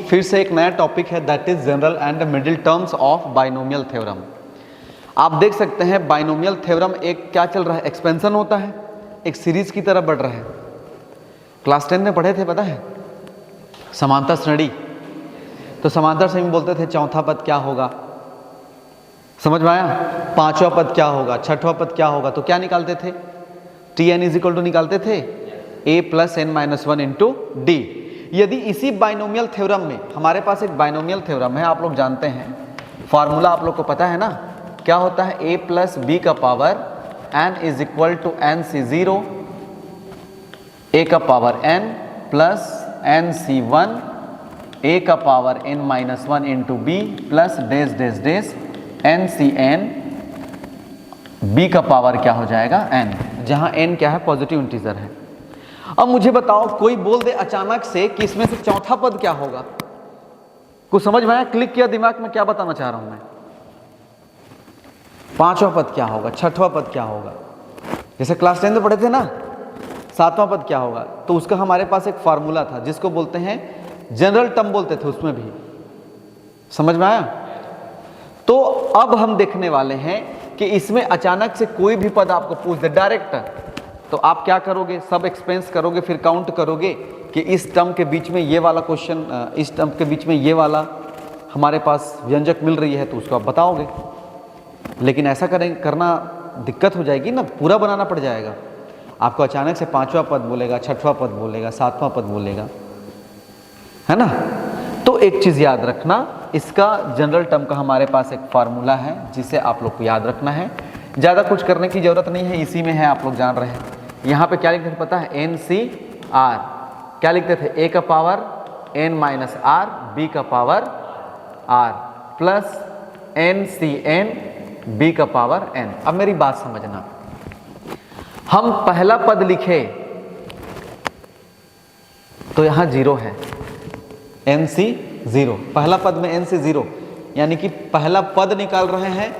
फिर से एक नया टॉपिक है, that is general and middle terms of binomial theorem. आप देख सकते हैं बाइनोमियल थ्योरम एक क्या चल रहा है, एक्सपेंशन होता है, एक सीरीज की तरफ बढ़ रहा है। क्लास 10 में पढ़े थे, पता है, समांतर श्रेणी। तो समांतर श्रेणी में बोलते थे चौथा पद क्या होगा, समझ में आया, पांचवा पद क्या होगा, छठवां पद क्या होगा, तो क्या निकालते थे, T N is equal to निकालते थे a plus N minus one into D. यदि इसी बाइनोमियल थ्योरम में, हमारे पास एक बाइनोमियल थ्योरम है, आप लोग जानते हैं, फॉर्मूला आप लोग को पता है ना, क्या होता है, a प्लस बी का power n is equal to n C zero, a का power n plus n C one, a का power n minus one into B plus dash dash dash n C n, b का power क्या हो जाएगा n, जहां n क्या है, positive integer है। अब मुझे बताओ, कोई बोल दे अचानक से कि इसमें से चौथा पद क्या होगा, कुछ समझ में आया, क्लिक किया दिमाग में, क्या बताना चाह रहा हूं मैं, पांचवा पद क्या होगा, छठवां पद क्या होगा, जैसे क्लास 10 में पढ़े थे ना, सातवां पद क्या होगा, तो उसका हमारे पास एक फार्मूला था जिसको बोलते हैं जनरल टर्म बोलते थे, उसमें भी समझ में आया। तो अब हम देखने वाले हैं कि इसमें अचानक से कोई भी पद आपको पूछ दे डायरेक्ट, तो आप क्या करोगे, सब एक्सपेंस करोगे, फिर काउंट करोगे कि इस टर्म के बीच में ये वाला क्वेश्चन, इस टर्म के बीच में ये वाला हमारे पास व्यंजक मिल रही है, तो उसको आप बताओगे। लेकिन ऐसा करना दिक्कत हो जाएगी ना, पूरा बनाना पड़ जाएगा आपको। अचानक से पांचवा पद बोलेगा, छठवां पद बोलेगा, सातवां पद बोलेगा, है ना। तो एक चीज़ याद रखना, इसका जनरल टर्म का हमारे पास एक फार्मूला है जिसे आप लोग को याद रखना है, ज़्यादा कुछ करने की ज़रूरत नहीं है, इसी में है, आप लोग जान रहे हैं। यहाँ पे क्या लिखते थे पता है, एन सी आर, क्या लिखते थे, ए का power n minus r, B का power r plus n C n, B का पावर एन। अब मेरी बात समझना, हम पहला पद लिखे तो यहाँ जीरो है, एन सी जीरो, पहला पद में एन सी जीरो, यानी कि पहला पद निकाल रहे हैं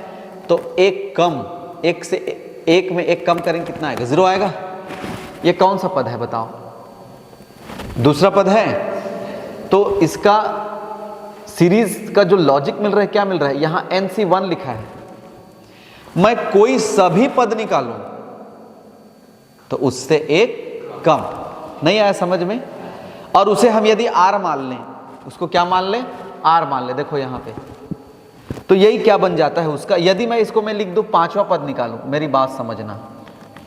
तो एक कम, एक से एक में एक कम करेंगे, कितना आएगा, जीरो आएगा। ये कौन सा पद है बताओ, दूसरा पद है। तो इसका सीरीज का जो लॉजिक मिल रहा है, क्या मिल रहा है, यहां NC1 लिखा है, मैं कोई सभी पद निकालूं तो उससे एक कम, नहीं आया समझ में। और उसे हम यदि R मान लें, उसको क्या मान लें, R मान लें, देखो यहां पे, तो यही क्या बन जाता है उसका, यदि मैं इसको मैं लिख दूं पांचवा पद निकालूं, मेरी बात समझना,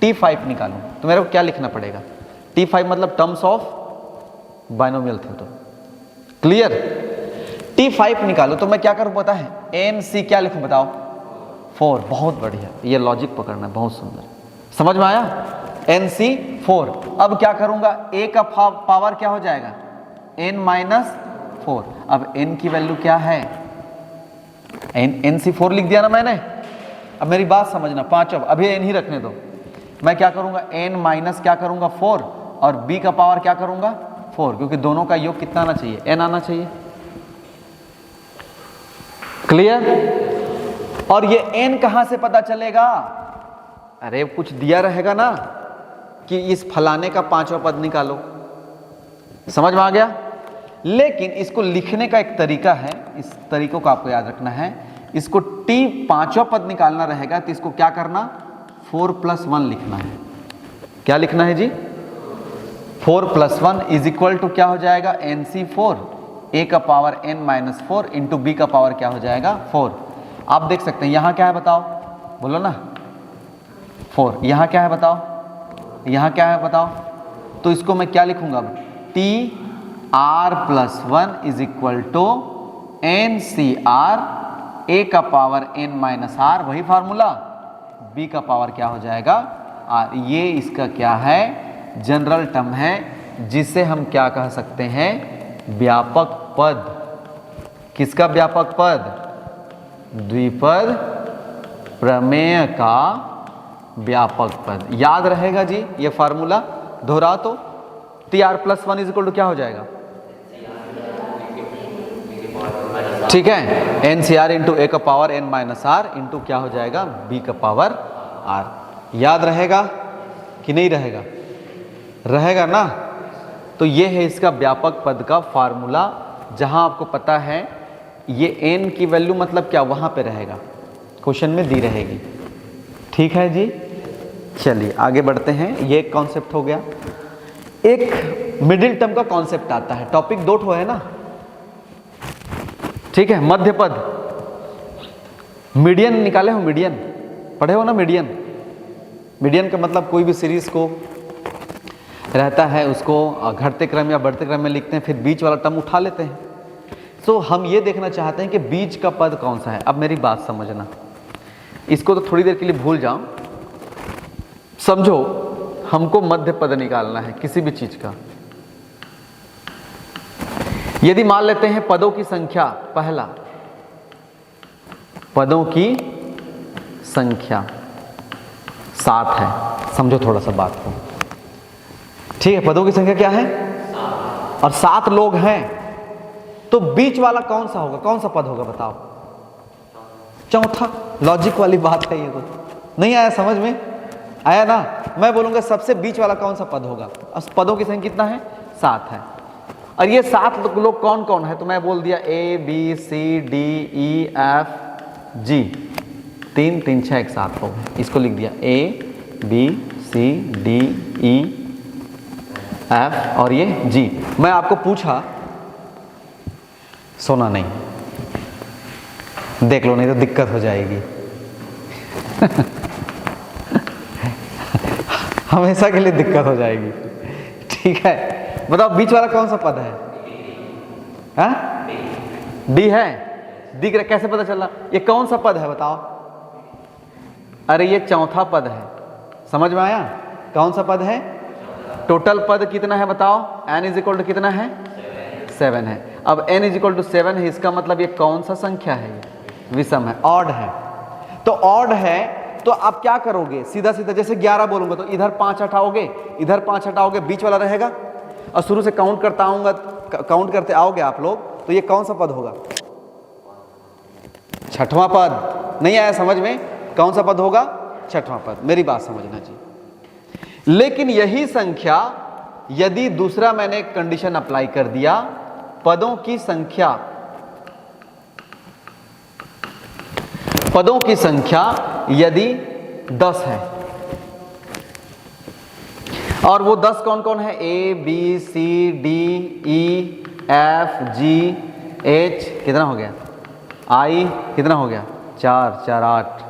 T5 निकालूं, तो मेरे को क्या लिखना पड़ेगा, T5 मतलब terms of binomial theorem, clear. T5 निकालो तो मैं क्या करूं पता है, NC क्या लिखूं बताओ, 4, बहुत बढ़िया, ये लॉजिक पकड़ना है, बहुत सुंदर, समझ में आया, NC 4। अब क्या करूंगा, A का पावर क्या हो जाएगा, N माइनस 4, अब N की वैल्यू क्या है, NC 4 लिख दिया ना मैंने। अब मेरी बात समझना, पांचवा, अभी N ही रखने दो, मैं क्या करूंगा, N माइनस क्या करूंगा 4, और B का पावर क्या करूंगा 4, क्योंकि दोनों का योग कितना आना चाहिए, N आना चाहिए, क्लियर। और ये N कहां से पता चलेगा, अरे कुछ दिया रहेगा ना कि इस फलाने का पांचवा पद निकालो, समझ में आ गया। लेकिन इसको लिखने का एक तरीका है, इस तरीकों को आपको याद रखना है। इसको T पांचवा पद निकालना रहेगा तो इसको क्या करना, 4 + 1 लिखना है। क्या लिखना है जी, 4 + 1 इज इक्वल टू क्या हो जाएगा, NC4, A का power N minus 4 into B का पावर क्या हो जाएगा 4। आप देख सकते हैं यहाँ क्या है बताओ, बोलो ना, 4, यहाँ क्या है बताओ, यहाँ क्या है बताओ, तो इसको मैं क्या लिखूंगा अब, T R + 1 is equal to NCR, A का पावर N माइनस R, वही फार्मूला, B का पावर क्या हो जाएगा R। ये इसका क्या है, जनरल टर्म है, जिसे हम क्या कह सकते हैं, व्यापक पद। किसका व्यापक पद, द्विपद प्रमेय का व्यापक पद। याद रहेगा जी ये फार्मूला, दोहरा तो TR + 1 इज इक्वल टू क्या हो जाएगा, ठीक है, NCR इंटू A का power N minus R into क्या हो जाएगा, B का पावर R। याद रहेगा कि नहीं रहेगा, रहेगा ना। तो ये है इसका व्यापक पद का फार्मूला, जहां आपको पता है ये n की वैल्यू मतलब क्या वहां पे रहेगा, क्वेश्चन में दी रहेगी। ठीक है जी, चलिए आगे बढ़ते हैं। ये एक कॉन्सेप्ट हो गया। एक मिडिल टर्म का कॉन्सेप्ट आता है। टॉपिक 2 ठो है ना, ठीक है। मध्य पद, मीडियन निकाले हो, मीडियन पढ़े हो ना। मीडियन, मीडियन का मतलब कोई भी सीरीज को रहता है उसको घटते क्रम या बढ़ते क्रम में लिखते हैं, फिर बीच वाला टर्म उठा लेते हैं। सो हम ये देखना चाहते हैं कि बीच का पद कौन सा है। अब मेरी बात समझना, इसको तो थोड़ी देर के लिए भूल जाओ, समझो। हमको मध्य पद निकालना है किसी भी चीज का। यदि मान लेते हैं पदों की संख्या, पहला पदों की संख्या 7 है, समझो थोड़ा सा बात को, ठीक है। पदों की संख्या क्या है? 7। और 7 लोग हैं, तो बीच वाला कौन सा होगा, कौन सा पद होगा बताओ? चौथा। लॉजिक वाली बात है ये। तो नहीं आया समझ में? आया ना? मैं बोलूंगा सबसे बीच वाला कौन सा पद होगा। पदों की संख्या कितना है? 7 है। और ये 7 लोग कौन कौन है? तो मैं बोल दिया A B C D E F G, 3 3 6 1 7 लोग। इसको लिख दिया A B C D E F और ये G। मैं आपको पूछा, सोना नहीं, देख लो नहीं तो दिक्कत हो जाएगी। हमेशा के लिए दिक्कत हो जाएगी, ठीक है। बताओ बीच वाला कौन सा पद है? हाँ? डी है। दिख रहा, कैसे पता चला? ये कौन सा पद है बताओ? अरे ये चौथा पद है। समझ में आया? कौन सा पद है? टोटल पद कितना है बताओ? n इज इक्वल टू कितना है? 7 है। अब n इज इक्वल टू 7 है, इसका मतलब ये कौन सा संख्या है? ये विषम है, ऑड है। तो ऑड है तो आप क्या करोगे? सीधा सीधा जैसे 11 बोलूंगा तो इधर 5 हटाओगे, इधर 5 हटाओगे, बीच वाला रहेगा। और शुरू से काउंट करता आऊंगा, काउंट करते आओगे आप लोग, तो ये कौन सा पद होगा? छठवां पद। नहीं आया समझ में? कौन सा पद होगा? छठवां पद। मेरी बात समझना जी। लेकिन यही संख्या यदि दूसरा मैंने कंडीशन अप्लाई कर दिया, पदों की संख्या यदि 10 है, और वो 10 कौन कौन है? A B C D E F G H, कितना हो गया? I कितना हो गया? 4 4 8,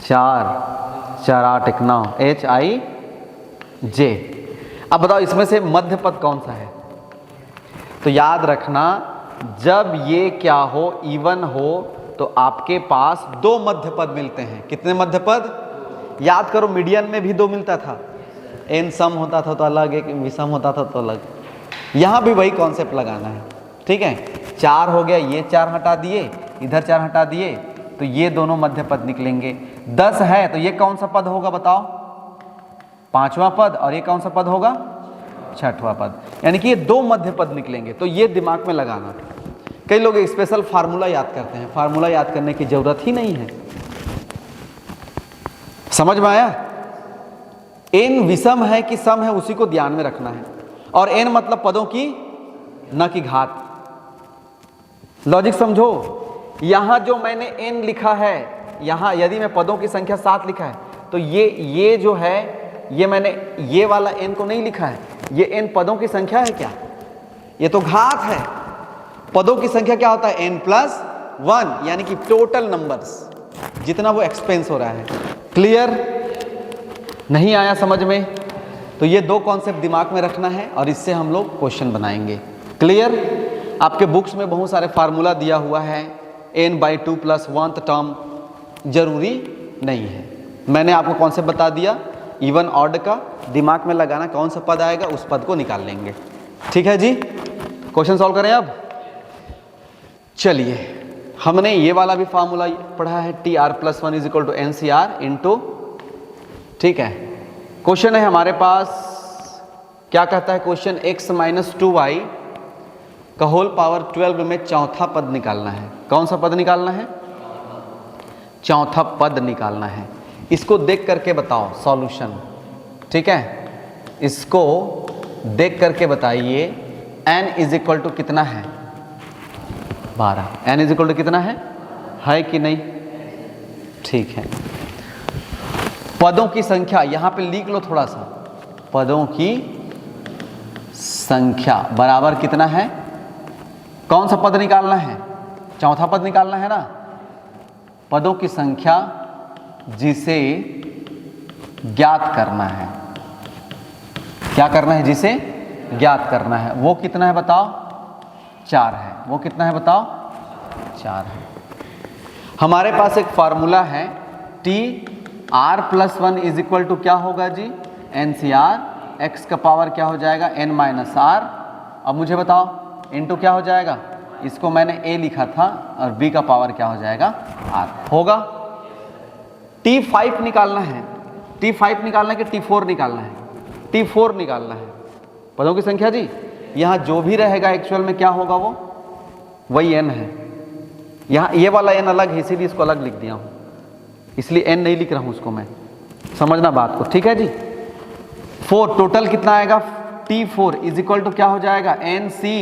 4 4 8 1 9, H I J। अब बताओ इसमें से मध्य पद कौन सा है? तो याद रखना, जब ये क्या हो, इवन हो, तो आपके पास 2 मध्य पद मिलते हैं। कितने मध्य पद? याद करो, मीडियन में भी 2 मिलता था। n सम होता था तो अलग, एक विषम होता था तो अलग। यहां भी वही कॉन्सेप्ट लगाना है, ठीक है। 4 हो गया, ये 4 हटा दिए, इधर 4 हटा दिए, तो ये दोनों मध्य पद निकलेंगे। 10 है तो ये कौन सा पद होगा बताओ? 5वां पद। और ये कौन सा पद होगा? 6वां पद। यानी कि ये 2 मध्य पद निकलेंगे। तो ये दिमाग में लगाना। कई लोग स्पेशल फार्मूला याद करते हैं, फार्मूला याद करने की जरूरत ही नहीं है। समझ में आया? n विषम है कि सम है, उसी को ध्यान में रखना है। और n मतलब पदों की न की घात। लॉजिक समझो। यहां जो मैंने n लिखा है, यहां यदि मैं पदों की संख्या 7 लिखा है, तो ये जो है, ये मैंने ये वाला n को नहीं लिखा है। ये n पदों की संख्या है क्या? ये तो घात है। पदों की संख्या क्या होता है? n+1, यानी कि टोटल नंबर्स, जितना वो एक्सपेंस हो रहा है। क्लियर? नहीं आया समझ में? तो ये 2 कॉन्सेप्ट दिमाग में रखना है और इससे हम लोग क्वेश्चन बनाएंगे। क्लियर? आपके बुक्स में बहुत सारे फार्मूला दिया हुआ है। n/2 + 1th टर्म जरूरी नहीं है। मैंने आपको कॉन्सेप्ट बता दिया, इवन ऑड का दिमाग में लगाना, कौन सा पद आएगा उस पद को निकाल लेंगे। ठीक है जी? क्वेश्चन सॉल्व करें अब। चलिए, हमने ये वाला भी फार्मूला पढ़ा है, TR+1 = NCR इंटू, ठीक है। क्वेश्चन है हमारे पास, क्या कहता है क्वेश्चन? x - 2y का होल पावर 12 में चौथा पद निकालना है। कौन सा पद निकालना है? चौथा पद निकालना है। इसको देख करके बताओ सॉल्यूशन, ठीक है। इसको देख करके बताइए n इज इक्वल टू कितना है 12। n इज इक्वल टू कितना है कि नहीं? ठीक है। पदों की संख्या यहां पे लिख लो थोड़ा सा, पदों की संख्या बराबर कितना है, कौन सा पद निकालना है, चौथा पद निकालना है ना। पदों की संख्या जिसे ज्ञात करना है, क्या करना है, जिसे ज्ञात करना है, वो कितना है बताओ? 4 है। वो कितना है बताओ? 4 है। हमारे पास एक फार्मूला है T R plus 1 is equal to क्या होगा जी? एन सी आर, एक्स का पावर क्या हो जाएगा? N minus R. अब मुझे बताओ इनटू क्या हो जाएगा? इसको मैंने ए लिखा था और बी का पावर क्या हो जाएगा? आर होगा। T5 निकालना है, T5 निकालना है कि T4 निकालना है? T4 निकालना है। पदों की संख्या जी, यहाँ जो भी रहेगा एक्चुअल में क्या होगा, वो वही n है। यहाँ ये वाला n अलग है, इसीलिए इसको अलग लिख दिया हूँ, इसलिए n नहीं लिख रहा हूँ उसको मैं, समझना बात को, ठीक है जी। 4 टोटल कितना आएगा? T4 इज इक्वल टू क्या हो जाएगा? एन सी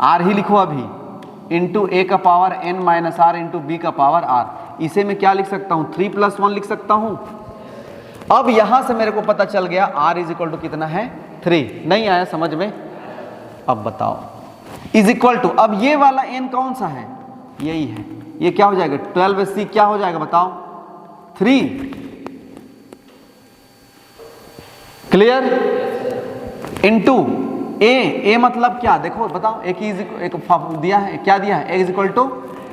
आर ही लिखो अभी, इंटू ए का power n minus R into B का पावर r। इसे मैं क्या लिख सकता हूँ? 3 + 1 लिख सकता हूँ। अब यहां से मेरे को पता चल गया r इज इक्वल टू कितना है? 3। नहीं आया समझ में? अब बताओ इज इक्वल टू, अब ये वाला n कौन सा है? यही है। ये क्या हो जाएगा? 12c क्या हो जाएगा बताओ? 3। क्लियर? इंटू ए मतलब क्या? देखो बताओ, एक दिया है, क्या दिया है? a is equal to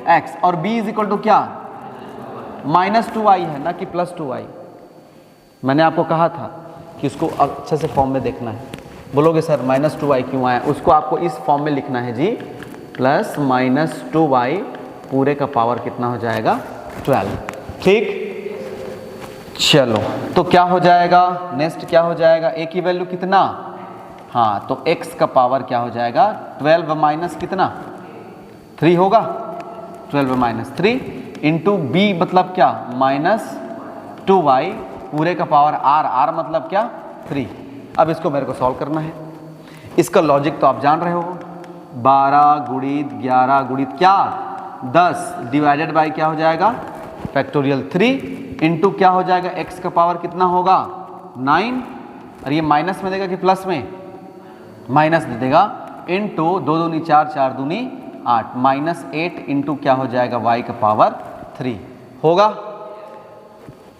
X और b इज इक्वल टू क्या? -2i है ना कि +2i। मैंने आपको कहा था कि उसको अच्छे से फॉर्म में देखना है। बोलोगे सर -2i क्यों आया? उसको आपको इस फॉर्म में लिखना है जी, +-2y पूरे का पावर कितना हो जाएगा? 12। ठीक, चलो तो क्या हो जाएगा? नेक्स्ट क्या हो जाएगा? a की वैल्यू कितना? हाँ, तो x का पावर क्या हो जाएगा? 12 माइनस कितना? 3 होगा। 12 - 3 इंटू b मतलब क्या? -2y पूरे का पावर r मतलब क्या? 3। अब इसको मेरे को सॉल्व करना है। इसका लॉजिक तो आप जान रहे हो, 12 गुणित 11 गुणित क्या? 10 डिवाइडेड बाय क्या हो जाएगा? फैक्टोरियल 3 इंटू क्या हो जाएगा? x का पावर कितना होगा? 9। और ये माइनस में देगा कि प्लस में? माइनस दे देगा। इंटू 2 दूनी 4, 4 दूनी 8, -8 इंटू क्या हो जाएगा? y का पावर 3 होगा।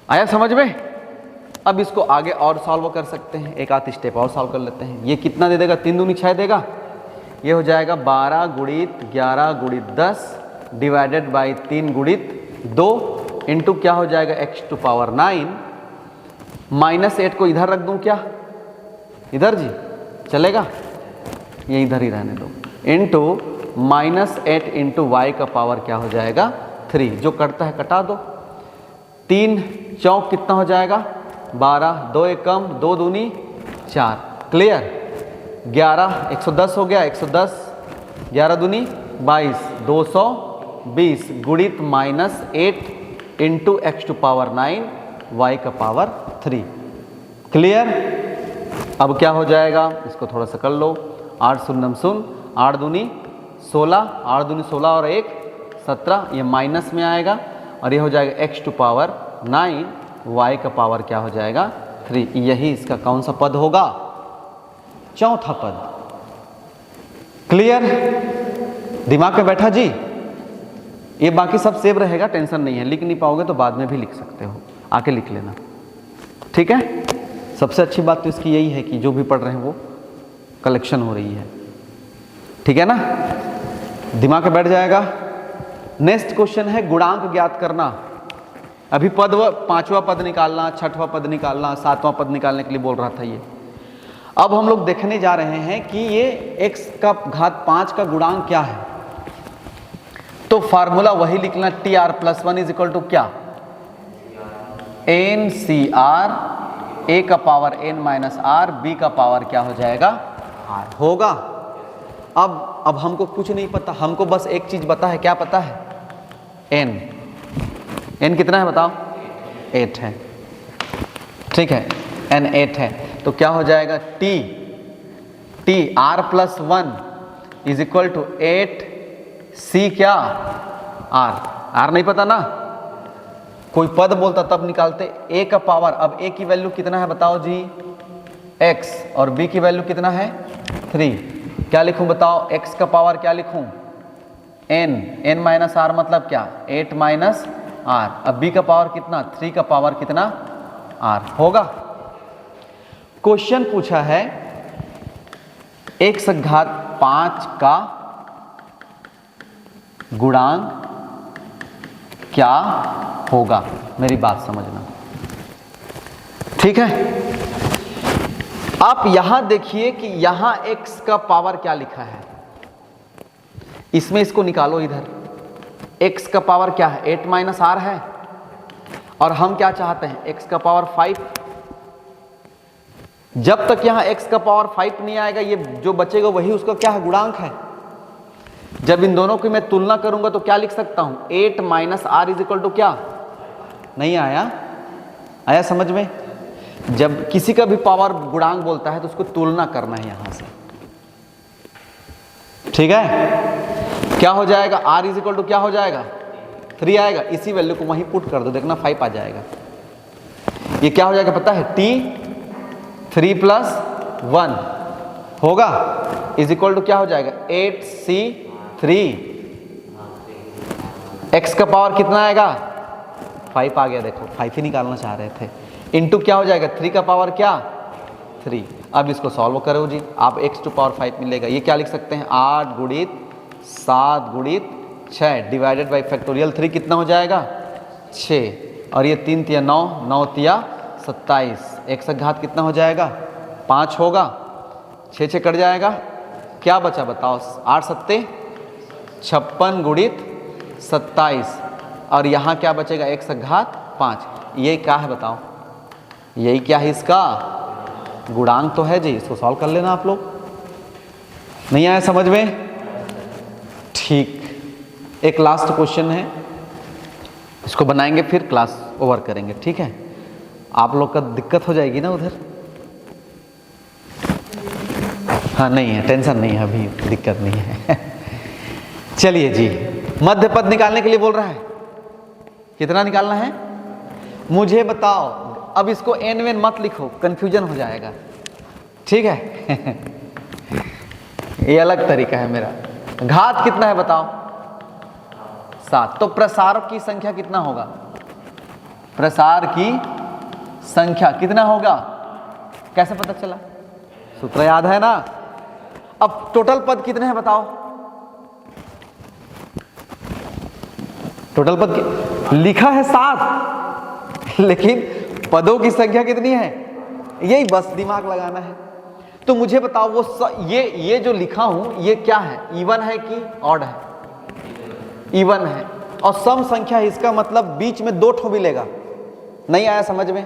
आया समझ में? अब इसको आगे और सॉल्व कर सकते हैं, एक आध स्टेप और सॉल्व कर लेते हैं। ये कितना दे देगा? 3 दूनी 6 देगा। ये हो जाएगा 12 गुणित 11 गुणित 10 डिवाइडेड बाई 3 गुणित 2 इंटू क्या हो जाएगा? x to power 9। -8 को इधर रख दूं क्या? इधर जी चलेगा? ये इधर ही रहने दो। इंटू -8 इंटू वाई का पावर क्या हो जाएगा? 3। जो कटता है कटा दो। 3 चौक कितना हो जाएगा? 12, 2 एक कम, 2 दूनी 4। क्लियर? 11 110 हो गया, 110 11 दूनी 22, 220 गुणित -8 into x to power 9 y का पावर 3। क्लियर? अब क्या हो जाएगा? इसको थोड़ा सा कर लो। 8 शून्यम शून्य, 8 दूनी 16, 8 दूनी 16 और 1 17, ये माइनस में आएगा और ये हो जाएगा x टू पावर 9 y का पावर क्या हो जाएगा? 3। यही इसका कौन सा पद होगा? चौथा पद। क्लियर? दिमाग में बैठा जी? ये बाकी सब सेव रहेगा, टेंशन नहीं है। लिख नहीं पाओगे तो बाद में भी लिख सकते हो, आके लिख लेना, ठीक है? सबसे अच्छी बात तो इसकी यही है कि जो भी पढ़ रहे हैं वो कलेक्शन हो रही है, ठीक है ना? दिमाग में बैठ जाएगा। नेक्स्ट क्वेश्चन है गुणांक ज्ञात करना। अभी पद 5वां पद निकालना, 6वां पद निकालना, 7वां पद निकालने के लिए बोल रहा था ये। अब हम लोग देखने जा रहे हैं कि ये x का घात 5 का गुणांक क्या है। तो फार्मूला वही लिखना, TR+1 इज इक्वल टू क्या? NCR, a का power n minus r, b का पावर क्या हो जाएगा? r होगा। अब हमको कुछ नहीं पता, हमको बस एक चीज पता है। क्या पता है? n कितना है बताओ? 8 है, ठीक है? n 8 है तो क्या हो जाएगा? t r+1 is equal to 8c क्या r। r नहीं पता ना, कोई पद बोलता तब निकालते। a का पावर, अब a की वैल्यू कितना है बताओ जी, x, और b की वैल्यू कितना है 3। क्या लिखूं बताओ, x का पावर क्या लिखूं n माइनस r मतलब क्या 8 माइनस r। अब b का पावर कितना 3 का पावर कितना r होगा। क्वेश्चन पूछा है x घात 5 का गुणांक क्या होगा, मेरी बात समझना, ठीक है। आप यहां देखिए कि यहां x का पावर क्या लिखा है, इसमें इसको निकालो इधर। x का पावर क्या है 8 माइनस r है, और हम क्या चाहते हैं x का पावर 5। जब तक यहां x का पावर 5 नहीं आएगा, ये जो बचेगा वही उसका क्या है गुणांक है। जब इन दोनों की मैं तुलना करूंगा तो क्या लिख सकता हूं 8 minus r is equal to क्या, नहीं आया समझ में। जब किसी का भी पावर गुणांक बोलता है तो उसको तुलना करना है यहां से, ठीक है। क्या हो जाएगा r इज इक्वल टू क्या हो जाएगा 3 आएगा, इसी वैल्यू को वहीं पुट कर दो, देखना 5 आ जाएगा। ये क्या हो जाएगा पता है t 3 प्लस 1 होगा इज इक्वल टू क्या हो जाएगा 8c3। x का पावर कितना आएगा 5 आ गया, देखो 5 ही निकालना चाह रहे थे, इंटू क्या हो जाएगा 3 का पावर क्या 3। अब इसको सॉल्व करो जी, आप x टू पावर 5 मिलेगा। ये क्या लिख सकते हैं 8 गुणित 7 गुणित 6 डिवाइडेड बाई फैक्टोरियल 3 कितना हो जाएगा 6, और ये 3 तिया 9, 9 तिया 27। x घात कितना हो जाएगा 5 होगा, 6 कट जाएगा, क्या बचा बताओ 8 सत्ते 56 गुणित 27, और यहाँ क्या बचेगा x घात 5। ये क्या है बताओ, यही क्या है इसका गुणांक तो है जी। इसको सॉल्व कर लेना आप लोग, नहीं आया समझ में, ठीक। एक लास्ट क्वेश्चन है, इसको बनाएंगे फिर क्लास ओवर करेंगे, ठीक है। आप लोग का दिक्कत हो जाएगी ना उधर, हाँ नहीं है, टेंशन नहीं है, अभी दिक्कत नहीं है। चलिए जी, मध्य पद निकालने के लिए बोल रहा है, कितना निकालना है मुझे बताओ। अब इसको एन वेन मत लिखो, कंफ्यूजन हो जाएगा, ठीक है। ये अलग तरीका है मेरा। घात कितना है बताओ 7, तो प्रसार की संख्या कितना होगा, प्रसार की संख्या कितना होगा, कैसे पता चला, सूत्र याद है ना। अब टोटल पद कितने हैं बताओ, टोटल पद लिखा है 7, लेकिन पदों की संख्या कितनी है, यही बस दिमाग लगाना है। तो मुझे बताओ वो ये जो लिखा हूं ये क्या है, इवन है कि ऑड है, इवन है, और सम संख्या है, इसका मतलब बीच में 2 ठो मिलेगा। नहीं आया समझ में।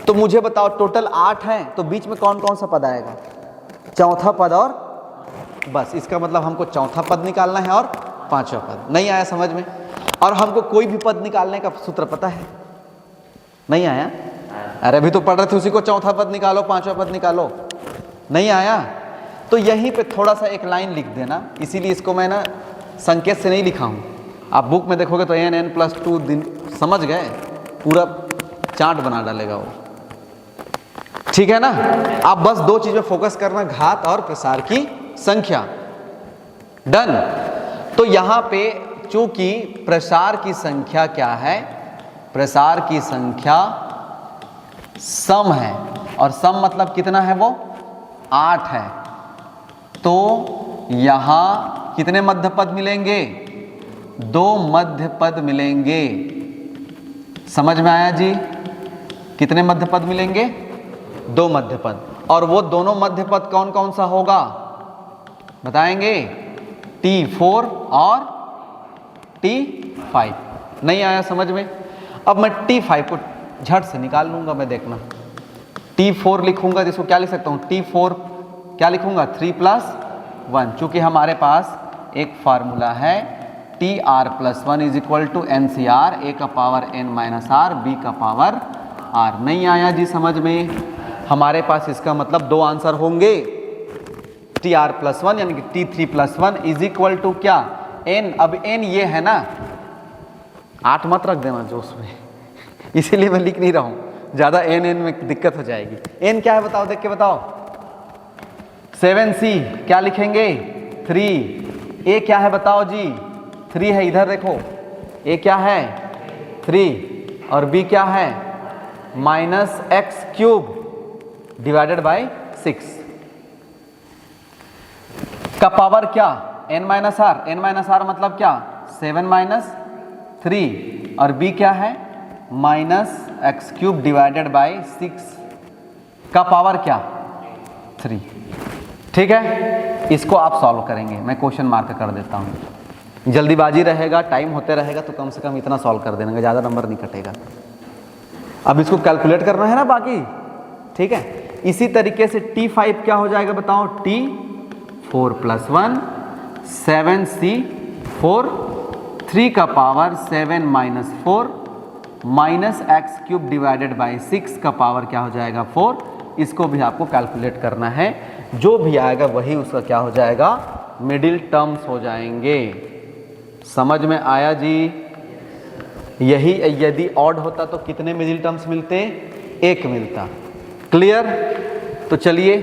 तो मुझे बताओ टोटल 8 हैं, तो बीच में कौन कौन सा पद आएगा, चौथा पद, और बस इसका मतलब हमको चौथा पद निकालना है और पांचवा पद। नहीं आया समझ में। और हमको कोई भी पद निकालने का सूत्र पता है, नहीं आया, अरे अभी तो पढ़ रहे थे उसी को, चौथा पद निकालो पांचवा पद निकालो, नहीं आया। तो यहीं पे थोड़ा सा एक लाइन लिख देना, इसीलिए इसको मैं ना संकेत से नहीं लिखा हूँ। आप बुक में देखोगे तो n+2 दिन समझ गए, पूरा चार्ट बना डालेगा वो, ठीक है ना। आप बस 2 चीज में फोकस करना, घात और प्रसार की संख्या, डन। तो यहां पे चूंकि प्रसार की संख्या क्या है, प्रसार की संख्या सम है, और सम मतलब कितना है वो 8 है, तो यहां कितने मध्य पद मिलेंगे, 2 मध्य पद मिलेंगे। समझ में आया जी, कितने मध्य पद मिलेंगे, 2 मध्य पद। और वो दोनों मध्य पद कौन कौन सा होगा बताएंगे, T4 और T5। नहीं आया समझ में। अब मैं T5 को झट से निकाल लूंगा, मैं देखना T4 लिखूंगा, जिसको क्या लिख सकता हूं T4 क्या लिखूंगा 3 + 1, चूंकि हमारे पास एक फार्मूला है TR+1 = NCR, A का पावर n-r, B का पावर r। नहीं आया जी समझ में। हमारे पास इसका मतलब 2 आंसर होंगे, टी आर प्लस वन यानी कि T3+1 इज इक्वल टू क्या, n। अब n ये है ना, 8 मत रख देना जोश में इसीलिए मैं लिख नहीं रहा हूं, ज्यादा n में दिक्कत हो जाएगी। n क्या है बताओ, देख के बताओ। 7c क्या लिखेंगे 3। a क्या है बताओ जी, 3 है, इधर देखो। a क्या है 3 और b क्या है -x³ डिवाइडेड बाय 6 का पावर क्या n minus R. n minus R मतलब क्या 7 - 3 और b क्या है -x³ डिवाइडेड बाय 6 का पावर क्या 3। ठीक है, इसको आप सॉल्व करेंगे, मैं क्वेश्चन मार्क कर देता हूं। जल्दीबाजी रहेगा, टाइम होते रहेगा तो कम से कम इतना सॉल्व कर देना, ज़्यादा नंबर नहीं कटेगा। अब इसको कैलकुलेट करना है ना बाकी, ठीक है। इसी तरीके से T5 क्या हो जाएगा बताओ, T4+1 7c4 3 का पावर 7 - 4 -x³ डिवाइडेड बाय 6 का पावर क्या हो जाएगा 4। इसको भी आपको कैलकुलेट करना है, जो भी आएगा वही उसका क्या हो जाएगा, मिडिल टर्म्स हो जाएंगे। समझ में आया जी। यही यदि ऑड होता तो कितने मिडिल टर्म्स मिलते, 1 मिलता। क्लियर। तो चलिए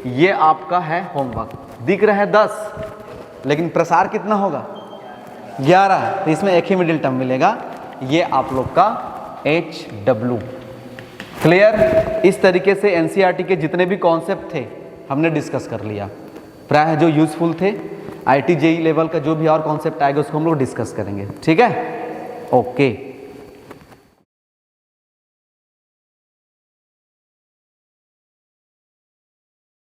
ये आपका है होमवर्क। दिख रहा है 10, लेकिन प्रसार कितना होगा 11, तो इसमें एक ही मिडिल टर्म मिलेगा, ये आप लोग का HW। क्लियर। इस तरीके से NCERT के जितने भी कॉन्सेप्ट थे हमने डिस्कस कर लिया, प्रायः जो यूजफुल थे। IIT JEE लेवल का जो भी और कॉन्सेप्ट आएगा उसको हम लोग डिस्कस करेंगे, ठीक है। ओके।